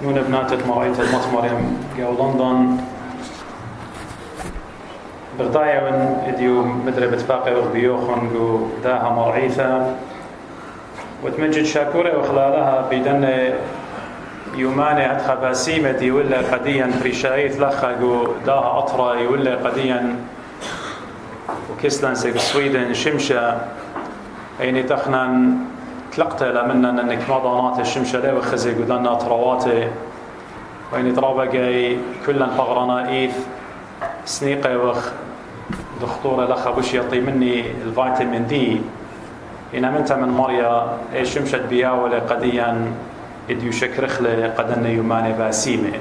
نون بناتت مرأيت المطمريم جو لندن بردايون اديو مدري بتفاقي وغبيوخن جو داها مرعيثة وتمجد شاكورة وخلالها بيدن يوماني هدخى باسيمة دي ولا قديا بريشايث لخا جو داها أطرى ولا قديا وكسلان سيك سويدن شمشة ايني تخنان تلقت لمنا انك مضانات الشمشة لا وخزي قدنا طرواتي وإني طرابقي كلا فغرنا إيث سنيقة وخ دخطورة لخا بوش يطي مني الفيتامين دي إنا منتا من مريا إي شمشت بيا ولا قديا إديو شكرخلة قدنا يوماني باسيمة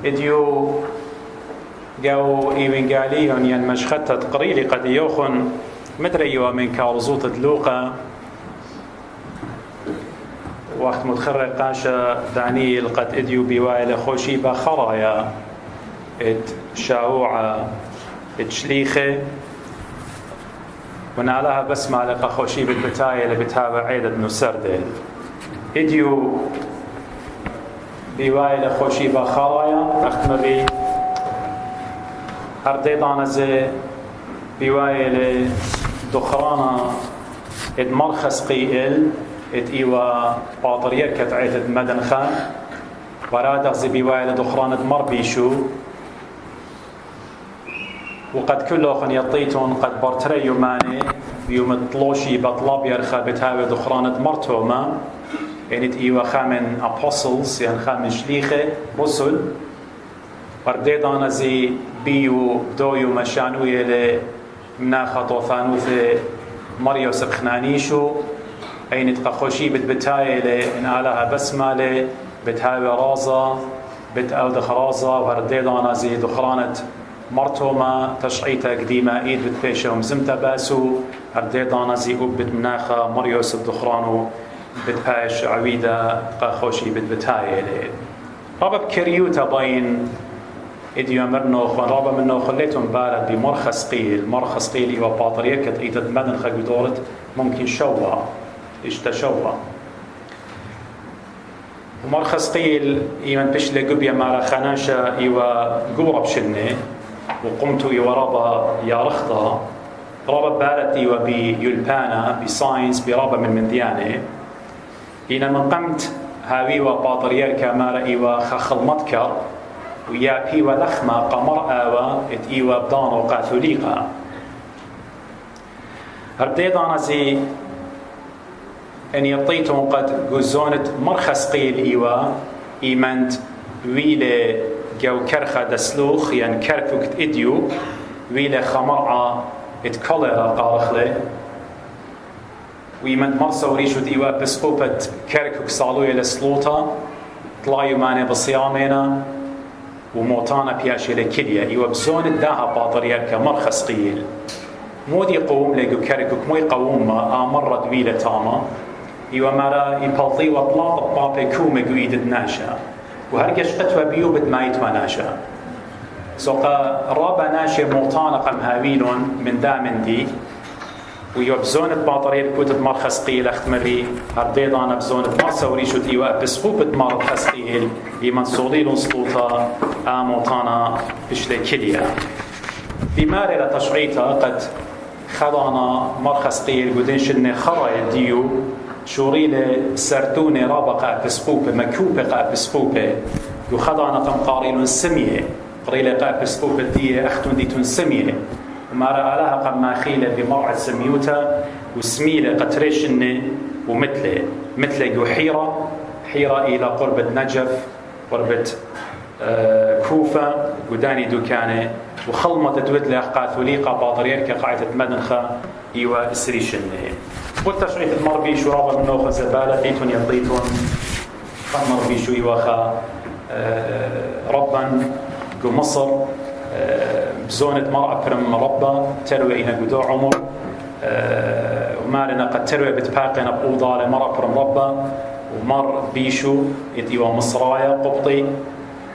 إديو قاو إيوين قاليون ين مشختة تقريلي قد يوخن مدري يوا من كارزوت دلوقة وقت متخرق قاشا دانيل قد اديو بوايل خوشي بخرايا اد شاوعة اد شليخة ونالها بس مالقا خوشي بالبتاية لبتابع عيدة نسردل اديو بوايل خوشي بخرايا اختمري ارديضانا زي بوايل دخرانا اد مرخص قيل ات ايوا باطرية كتعيت مدن خان ورادق زي بوايل دخران مر بيشو وقد كله خن يطيتون قد برتري يوماني يوم الطلوشي بطلاب يرخى بتهاوي دخران مرتوما يعني ات ايوا خامن apostles يعني خامن شليخة رسل ورديدانا زي بيو دويو مشانوية لمناخة طوفانوث مريو سبخنانيشو أين تقخوشي بتبتاي لإن آلها بسمة بتهاوي رازة بتأو دخرازة ورديدانا زي دخرانة مرتومة تشعيتا قديمة إيد بتبيشة ومزمتا باسو رديدانا زي أوبت مناخة مريوس الدخرانو بتبايش عويدة قخوشي بتبتاي رابا بكريوتا باين إديو مرنوخ ورابا منو خليتهم بالد بمرخص قيل مرخص قيل إيوا باطرية كت إيتد مدن خاقو دورت ممكن شوى اشتشوى ومرخص قيل إيمان بشلي قبيا مارا خناشا إيوا قورب شنة وقمتو إيوا رابا يا رخطة رابا بالت إيوا بيلبانا بساينس برابا من منديانة إينا من قمت هاويوا باطريركا مارا إيوا خخل مدكر ويا بيوا لخمة قمر آوا ات إيوا بدانو قاثوليقا هرديدانا زي أن يطيتون قد جزونت مرخص قيل إيوا إيمانت ويلة جو كرخة دسلوخ يعني كركوكت إديو ويلة خمرعة اتكالرا قارخلة وإيمانت مرسا وريشوت إيوا بسقوبة كركوك صالوية لسلوطة طلايو ماني بصيامينا وموتانا بياشي لكليا إيوا بزونت داها باطريركا مرخص قيل مودي قوم لقو كركوك مو يقوم مرة دويلة تاما إيوا مارا يبالطي وبلاط بابي كومي قويدد ناشا وهرقش قتوى بيوبت ما يتوى ناشا سوقا رابا ناشا موطانقا مهاويلون من دامن دي ويوا بزونة باطرير كوتب مرخص قيل اختمري هرديضانا بزونة مرسا وريشوت إيوا بسقوبة مرخص قيل إيمان صوليلون سلوطا موطانا بشلي كليا بماري لتشعيتا قد خضانا مرخص قيل قدنشن خرايا ديو شوريلة سرتوني رابقة بسقوبة مكوبة بسقوبة يخضانا قمقاريلون سمية قريلة بسقوبة دي أختون ديتون سمية ومارا آلها قماخيلة بمرعة سميوتا وسميلة قتريشن ومثل جو حيرة إلى قربة نجف قربة كوفة قداني دوكانة وخلمة تودلة قاثوليقة باطريركة قاعدة مدنخة إيوا إسريشن والتشعيث المربيشو رابا منوخة زبالة بيتون يطيتون مربيشو إيواخا ربا جو مصر بزونة مرأة برم ربا تروي إنا قدو عمر ومارنا قد تروي بتباقينا بأوضالة مرأة برم ربا ومر بيشو إيوا مصرايا قبطي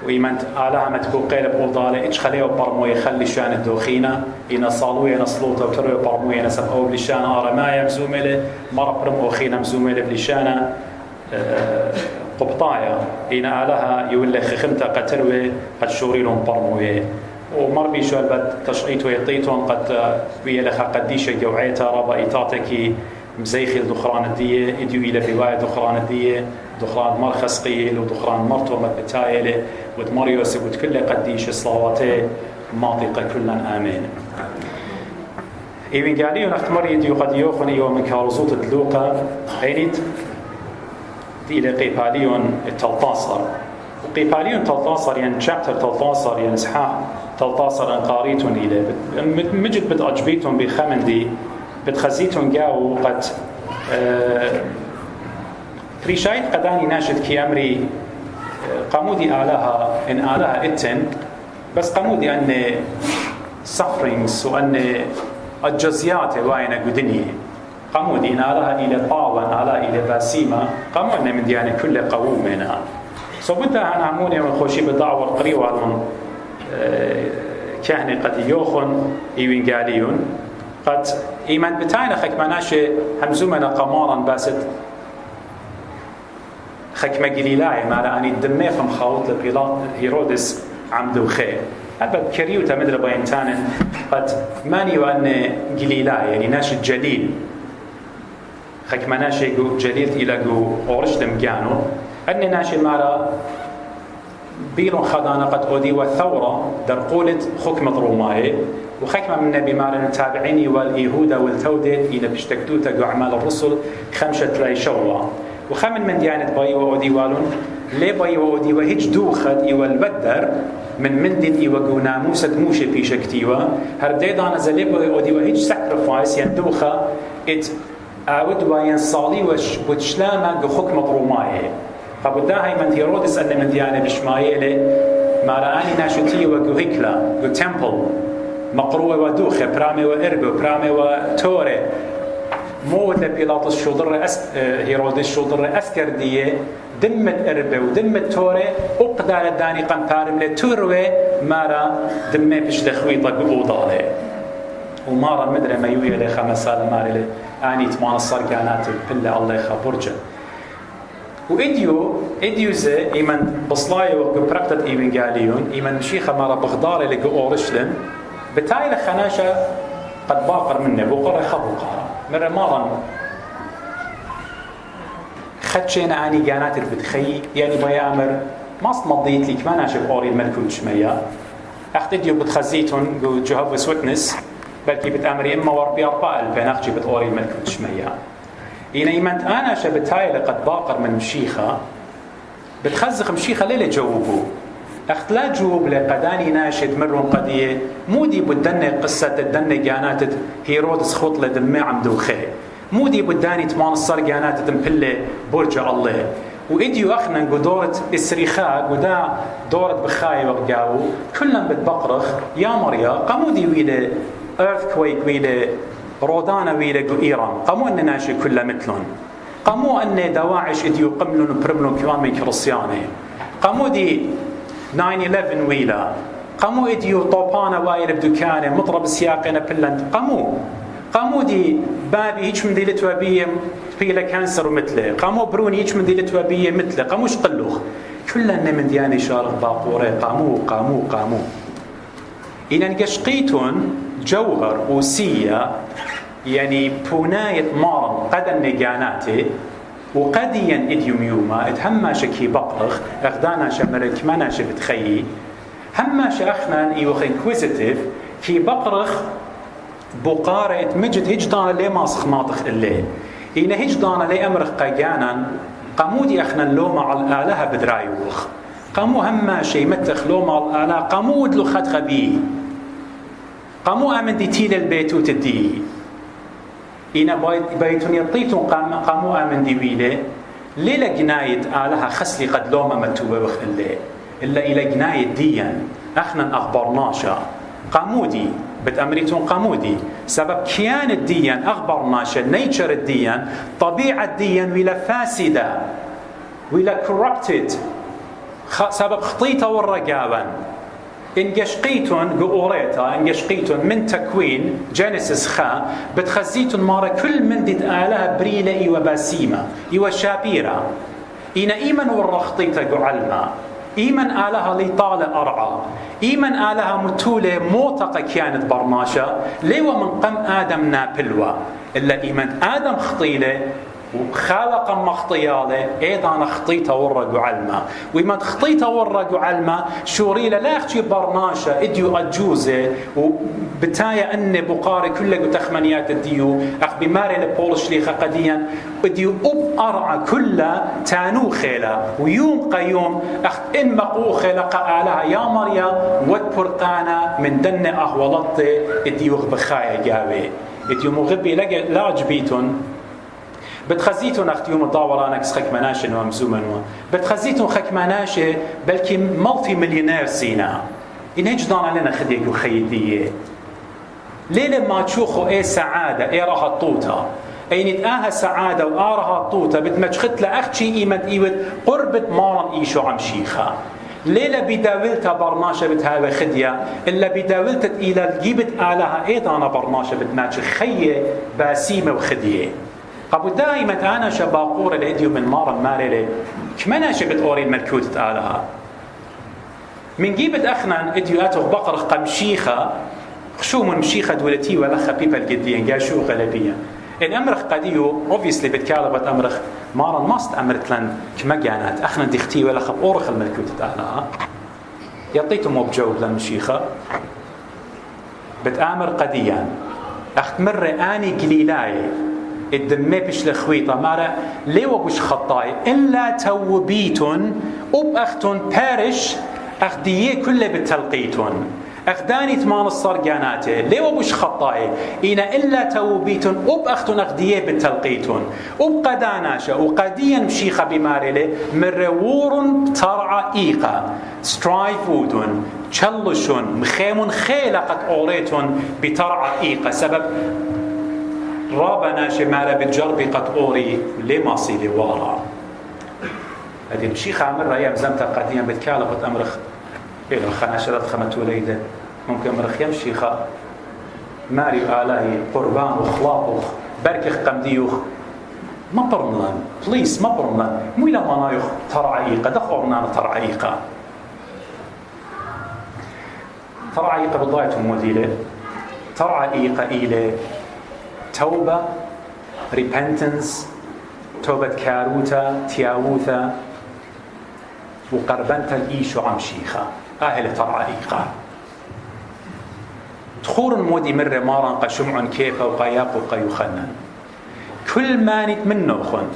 وإيمانت آلها متبوقيل بأوضالة إيش خليه برمو يخلي شان الدوخينة إنا صالوية نصلوطة وتروي برمو ينسب أو بلشانة آرمايا مزوملة مرة برمو خينا مزوملة بلشانة قبطايا إن آلها يولي خخمتا قتلوه قد شوريلهم برموه ومر بيشو البد تشقيت ويطيتون قد ويلخا قديشة جوعيتا ربا إيطاتكي مزيخي الدخران الدية إديو إلى رواية دخران الدية دخران مرخص قيل ودخران مرتو مبتايلة ودمريوس وكل قديش صلواته ماطقة كلا آمين إيوين قاليون اختمر يديو قد يوخن إيو من كارزوت الدلوقة عينيت دي إلى قيباليون التلطاصر وقيباليون تلطاصر يعني شابتر تلطاصر يعني إصحاح تلطاصر انقاريتون إلى مجد بتأجبيتون بخمن دي بتخزيتون جاو قد فريشايت قداني ناشد كي أمري قامودي آلها إن آلها إتن بس قامودي أن sufferings وأن الجزيات واينة قدنية قامودي إن آلها إلى طاوة آلها إلى باسيمة قامودنا من ديانة كل قوم منها بدها أنا عموني من خوشي بالدعوة القريبة على كهنة قد يوخن إيوين قاليون قد إيمان بتاعنا خك مناشي همزومنا قمارا باست خك مجليلاي ما لأني الدمي خمخاوط لبيلاط هيرودس عمدو خير أبد كريوتا مدري بينتان قد ماني وأن جليلاي يعني ناشي جليل خك مناشي جو جليل إلى جو أورشدم جانو أن ناشي مارا بيلون خدانا قد أودي والثورة در قولة حكمة روماي وحكمة من النبي مارا التابعيني واليهودا والتودة إلى بشتكتوتا جو أعمال الرسل خمسة لاي شوا وخمن من ديانة باي وأودي والون ليه باي وأودي وهيج دوخد إيوال البدر من مندد إيوا جو ناموسة موشة في شكتيوا هربداي دانا زلي باي وأودي وهيج ساكرفايس يندوخة إت أود وين صالي وشلامة جو حكمة روماي فبداها من هيرودس أن من ديانة بشمايلة ما رآني ناشتي وجو هيكلا جو تمبل مقروة ودوخة برامي وإربو برامي وتوري موت لبيلاطس شودر هيرودس شودر أسكر ديه دمت إربو ودمت توري أقدر الداني قنطارم لتوروي مارا دمي بش دخويطة قبوضالي ومارا مدري ما يوي لي 5 سال ماري آني 8 صرقانات بلا الله يخبرجه وإديو زي إيمان بصلاي وقبرقتت إيمان قاليون إيمان مشيخة مرة بغدار اللي قو أورشلم بتاعي لخناشة قد باقر منه بقرة خبوقها مرة مرة خدشينا آني قانات البتخي يعني بيا أمر ما صمضيت لك ما ناشب أوري الملكوت شمية أخت إديو بتخزيتون قو جهوفس ويتنس بلكي بتأمري إما وربي أرباء البناخجي بتأوري الملكوت شمية إن إيمانت أنا شبتاي لقد باقر من مشيخة بتخزخ مشيخة ليلة جوابه أخت لا جواب لقداني ناشد مرون قدية مودي بدني قصة الدني جانات هيرودس خط لدمي عمدو خير مودي بداني 8 صرقانات تمبلي برج الله وإديو أخنا دورة إسريخاء ودا دورة بخاي وقاو كلهم بتبقرخ يا مريا قمودي ويلة earthquake ويلة رودانا ويلقوا إيران قاموا أن ناشي كلها مثلهم قاموا أن دواعش إديو قملون وبرملون كمان من كريستياني قاموا دي 9/11 ويلا قاموا إديو طوبانا واير بدكانه مطرب سياقنا بلند قاموا دي بابي هيك من دي لتوابية فيلا كانسر ومثله قاموا بروني هيك من دي لتوابية مثله قاموا شقلوخ كلنا من دياني شارق باقوري قاموا إن قشقيتون جوهر وسية يعني بوناية مارن قدن نجاناته وقديا إديوم يوما اتهما شكي بقرخ أخدانا شمرك مانا شبتخيي هما شأخنا إيوخ إنكويزيتيف كي بقرخ بقارة مجد هجدانا لي ماسخ ماطخ اللي إن هجدانا لي أمرخ قيانا قامودي أخنا اللوما على الآلهة بدرايوخ قاموا هما شي متخ لوما على الآلهة قاموا ادلو خد خبيه قاموا آمن دي تيل البيت وتديه إنا بيتون يطيتون قاموا آمن دي ويلة ليلة جناية آلها خسلي قد لوما متوبة وخلي إلا إلى جناية ديا أخنا أخبرناشا قاموا دي بتأمريتون قاموا دي سبب كيان الديان أخبرناشا نيتشر الديان طبيعة الديان ولا فاسدة ولا corrupted سبب خطيطة والرقابا إن قشقيتون قوريتا إن قشقيتون من تكوين جينيسيس خا بتخزيتون مارا كل من ديت آلها بريلة إيوة باسيمة إيوة شابيرة إنا إيمن والرخطيت قعلما إيمن آلها لي طال أرعى إيمن آلها متولة موتقة كانت برناشة ليو من قم آدم نابلوة إلا إيمن آدم خطيلة وخالق مخطياله ايضا خطيته ورق علما وما خطيته ورق علما شوريله لا اختي برناشه اديو اجوزه وبتايا ان بقاري كله تخمنيات الديو اخ بماري لبولش لي قديا اديو اب ارعى كله تانو خيله ويوم قيوم اخ ان مقو خلق الها يا مريا وتبرقانا من دن اهولت اديو بخايا جاوي اديو مغبي لا جبيتون بتخزيتون اختيوم الضاورانك خك مناشن ومزومن بتخزيتون خك مناشه بلكي ملتي مليونير سينا إن هجدان لنا خديك وخيدية ليلة ما تشوخوا ايه سعادة ايه راها الطوطة اي نتآها سعادة وآرها الطوطة بتمجخت لأختشي إيمت إيوت قربت مارن إيشو عم شيخة ليلة بداولتها برناشة بتهاوي خدية إلا بداولتت إلى الجيبت آلها ايضا برناشة بتماجخ خية باسيمة وخدية قبو دائما أنا شباقور الإديو من مارا مارلي كمانا شبت أوري ملكوتة آلها من جيبت أخنا إديو أتوخ بقر قمشيخة خشو من مشيخة دولتي ولا خبيبة الجدية قاشو غلبية الأمرخ قديو obviously بتكالبت أمرخ مارا ماست أمرت لن كما جانت أخنا ديختي ولا خب أورخ الملكوتة آلها يعطيتو مو بجوب للمشيخة بتآمر قديا أختمر آني قليلاي الدمي بش لخويطة مارا ليو بش خطاي إلا توبيتون أختون بارش أخديه كله بالتلقيتون أخداني ثمان الصرقاناته ليو بش خطاي إنا إلا توبيتون أختون أخديه بالتلقيتون قداناشا وقديا مشيخة بمارله مرور ترعى إيقا سترايفودون تشلشون مخيمون خيلقت أوريتون بترعى إيقا سبب رابنا شمالة بتجربي قد أوري لما صيلي وارا هذه المشيخة عمر أيام زمتها قديا بتكالبت أمرخ إيه الخناشرات خمتو ليدة ممكن أمرخ يمشيخة ماري آلهي قربان وخلاطوخ بركخ قمديوخ ما برملان بليس ما برملان مو إلا ما نايخ ترعيقة دخورنا ترعيقة ترعيقة بالضاية موديلة ترعيقة إلى توبة repentance توبة كاروتا تياوثا وقربنت الإيشو عم شيخة أهل ترعيقة تخور مودي مرة مارا قشمع كيفا وقياق وقيوخنا كل ما نتمنى خن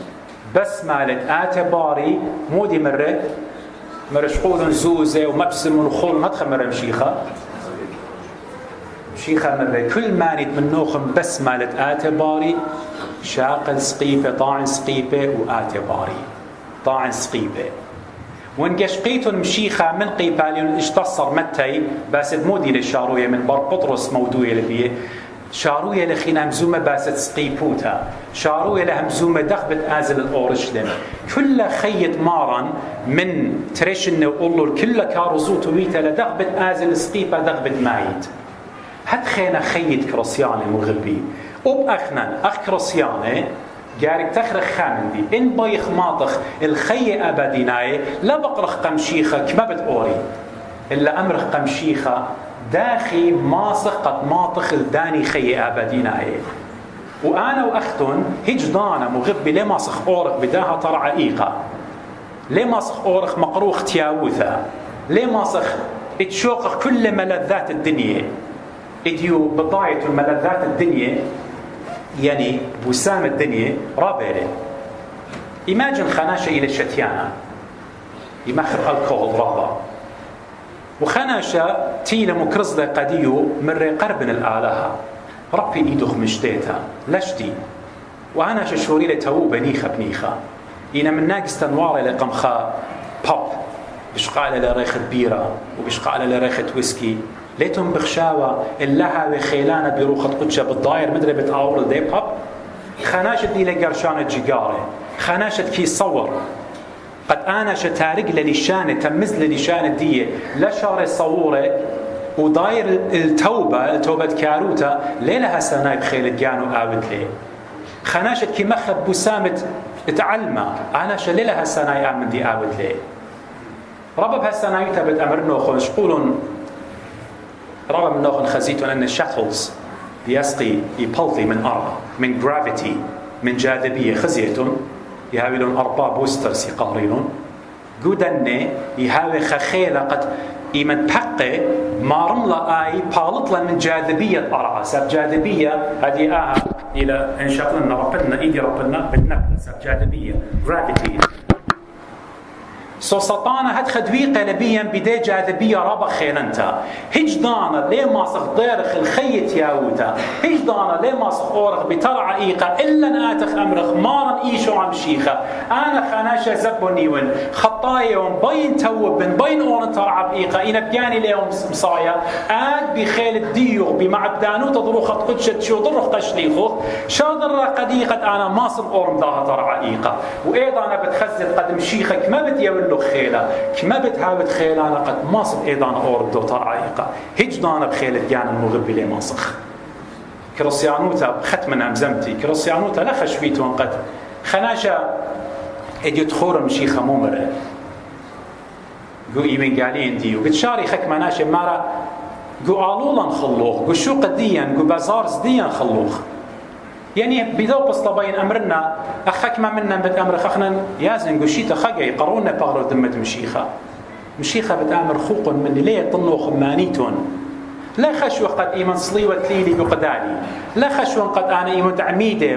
بس مالت آتباري مودي مرة شقول زوزة ومبسم وخول ما تخمر مشيخة شيخة مرة كل ما نتمنوخم بس مالت آتباري شاقل سقيفة طاعن سقيفة وآتباري طاعن سقيفة وانقشقيتون مشيخة من قيباليون اشتصر متي بس مودي للشاروية من بار بطرس موضوعي لبيه شاروية لخينا همزومة باسد سقيبوتا شاروية لهمزومة دخبت آزل الأورشلم كل خيط مارا من تريشن وقولوا كل كارزوت ويتا لدخبت آزل سقيبة دخبت مايت هاد خينا خيط كرسياني مغبي أخنا أخ كرسياني جارك تخرخ خامندي إن بايخ ماطخ الخي أبديناي لا بقرخ قمشيخة كما بتقوري إلا أمرخ قمشيخة داخي ماسخ قد ماطخ الداني خي أبديناي وأنا وأختن هجدانا مغبي ليه ماسخ أورخ بداها طرع إيقا ليه ماسخ أورخ مقروخ تياوثا ليه ماسخ اتشوقخ كل ملذات الدنيا اديو بضاية الملذات الدنيا يعني بوسام الدنيا رابيري imagine خناشة إلى الشتيانة يمخر الكحول رابا وخناشة تيلا مكرزة قديو مرة قربن الآلهة ربي إيدوخ مشتيتا لشتي وأنا ششوري لتو بنيخة بنيخة إنا من ناقص تنوار لقمخة بوب بشقالة لريخة بيرة وبشقالة لريخة ويسكي ليتهم بخشاوة اللها وخيلانة بروخة قدشة بالضاير مدري بتعور دي بوب خناشة دي لقرشانة جيجارة خناشة كي صور قد أنا شتارق للشانة تمز للشانة دي لا شارة صورة وداير التوبة كاروتا ليلها سنايب خيل جانو آود لي خناشة كي مخب بسامة تعلم أنا شللها السنة من دي آود لي ربب هالسنة يتبت أمر نوخن شقولون ربب نوخن خزيتون أن الشاتلز يسقي يبلطي من أرض من gravity من جاذبية خزيتون يهاولون أربع بوسترز يقارينون قودني يهاوي خخيلة قد إيمن بحقه ما رملا آي بالطلا من جاذبية أرعى سب جاذبية هذه إلى إن شاء الله ربنا إيدي ربنا بالنقل سب جاذبية gravity سو سطانا هاد خدوي قلبيا بدي جاذبية رابا خيلنتا هجدانا ليه ماسخ دارخ الخيط ياوتا هجدانا ليه ماسخ أورخ بترعى إيقا إلا نآتخ أمرخ مارن إيشو عم شيخة أنا خناشا زبونيون خطايون بين توبن بين أورن ترعى بإيقا إنا بياني ليهم مصايا آد بخيل الديوغ بمعبدانو تضروخة قدشت شو ضرخ تشليخوخ شادر قديقة أنا ماصر أورن داها ترعى إيقا وإيضا أنا بتخزد قدم شيخك ما بدي خيلة كما بتهاوت خيلة أنا قد ماصر إيضان أورد دو طرعيقة هجدانا بخيلة جانا المغبي لي ماسخ كرسيانوتا ختمنا أمزمتي كرسيانوتا لا خشبيتون قد خناشا إديو تخور مشيخة ممرة قو إيمن قالين ديو قد شاري خك مناشا مارا قو آلولا خلوخ قو شو قديا قو بازارز ديا خلوخ يعني بدو بسطبين أمرنا أخك ما منا بتأمر خخنا يازن قشيت خجي قرونا بارو دمت مشيخة بتأمر خوق من ليه طنو خمانيتون لا خشوا قد إيمان صليوة ليلي بقدالي لا خشوا قد أنا إيمان تعميدة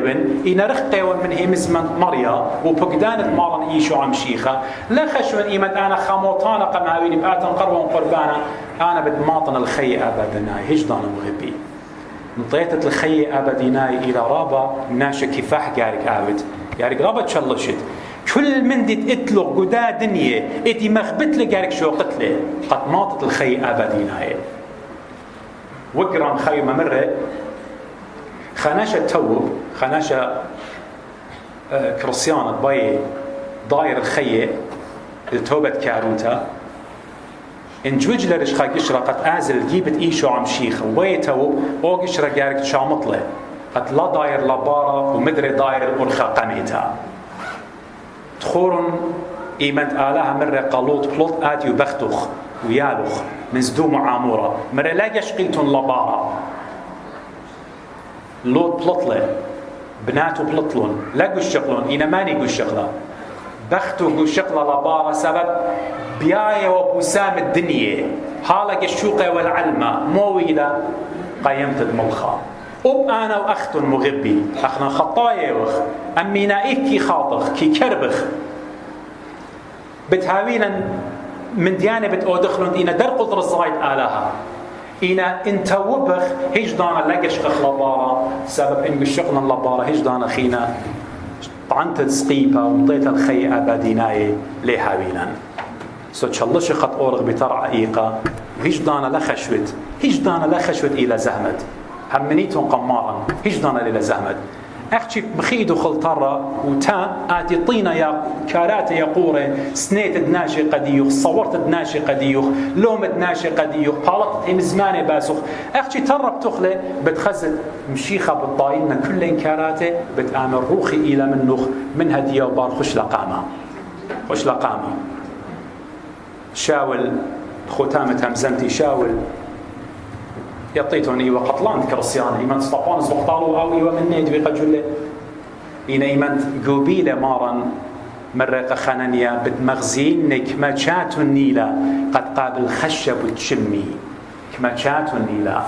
إن رخقة من همز من مريا وبقدانة مارن إيشو عم شيخة لا خشوا إيمان أنا خموطانا قماوين بآتن قربون قربانا أنا بدماطن الخي أبدنا هجدان مغبي نطيتت الخي أبديناي إلى رابا ناشا كفاح قارك آبد قارك رابا تشلشت كل من دي تقتلق قدا دنيا إتي مخبت لي قارك شو قتله قد ماطت الخي أبديناي وقران خي ممرة خناشا توب خناشا كرسيانة باي داير الخي التوبة كاروتا إن جوج لرش خا قشرة قد آزل جيبت إيشو عم شيخ ويتو أو قشرة جارك شامطلة قد لا داير لبارة ومدري داير الأرخا قميتا تخورن إيمانت آلها مرة قلوط بلوط آتي وبختوخ ويالوخ من زدو معامورة مرة لا يشقيتون لبارة لوط بلطلة بناتو بلطلون لا قشقلون إنا ماني قشقلا بختو قشقلا لبارة سبب بيايا وبسام الدنيا حالك الشوقة والعلمة مويلة قيمت الملخى أنا وأخت مغبي أخنا خطايا وخ أمينا إيكي خاطخ كي كربخ بتهاوينا من ديانة بتأودخلون إنا درقل رصايد آلها إنا انت وبخ هجدانا لقشقخ لبارة سبب إن قشقنا اللبارة هجدانا خينا طعنت السقيبة ومطيت الخي أبديناي لهاوينا سو تشلش خط أورغ بترعى إيقا وهجدانا لا خشوت إلى زهمت همنيتهم قمارا هجدانا إلى زهمت أختي بخيدو خلطرة وتا آتي طينة يا كارات يا قورة سنيت دناشي قديوخ صورت دناشي قديوخ لوم دناشي قديوخ بالطت هم زماني باسوخ أختي ترى بتخلي بتخزد مشيخة بالضايلنا كل إنكاراته بتآمر روخي إلى منوخ من هدية وبار خش لقامة شاول ختامة همزمتي شاول يطيتوني وقتلان كرسيان إيمان سطبانز وقتالوا أو إيوه من نيد ويقجل إن إيمان قوبيلة مارا مرق خانانيا بتمغزينك ما شاتو النيلة قد قابل خشب وتشمي كما شاتو النيلة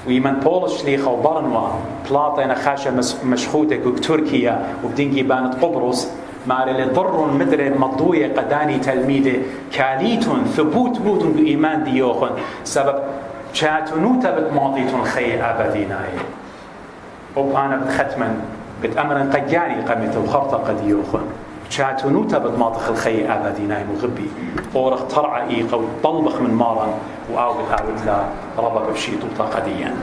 وإيمان بولش ليخا وبرنوا بلاطينا خاشة مشخوتة بتركيا وبدينكي بانت قبرص مع اللي ضر مدري مضوية قداني تلميذه كاليتون ثبوت بوتون بإيمان ديوخن سبب شاتنوتا بتماضيتون خي أبديناي وأنا بختما بتأمرن قجاني قمت وخرطة قد يوخن شاتنوتا بتماضخ الخي أبديناي مغبي أورخ ترعى إيقا وطلبخ من مارا وآوت لا ربك بشيطوطا قديا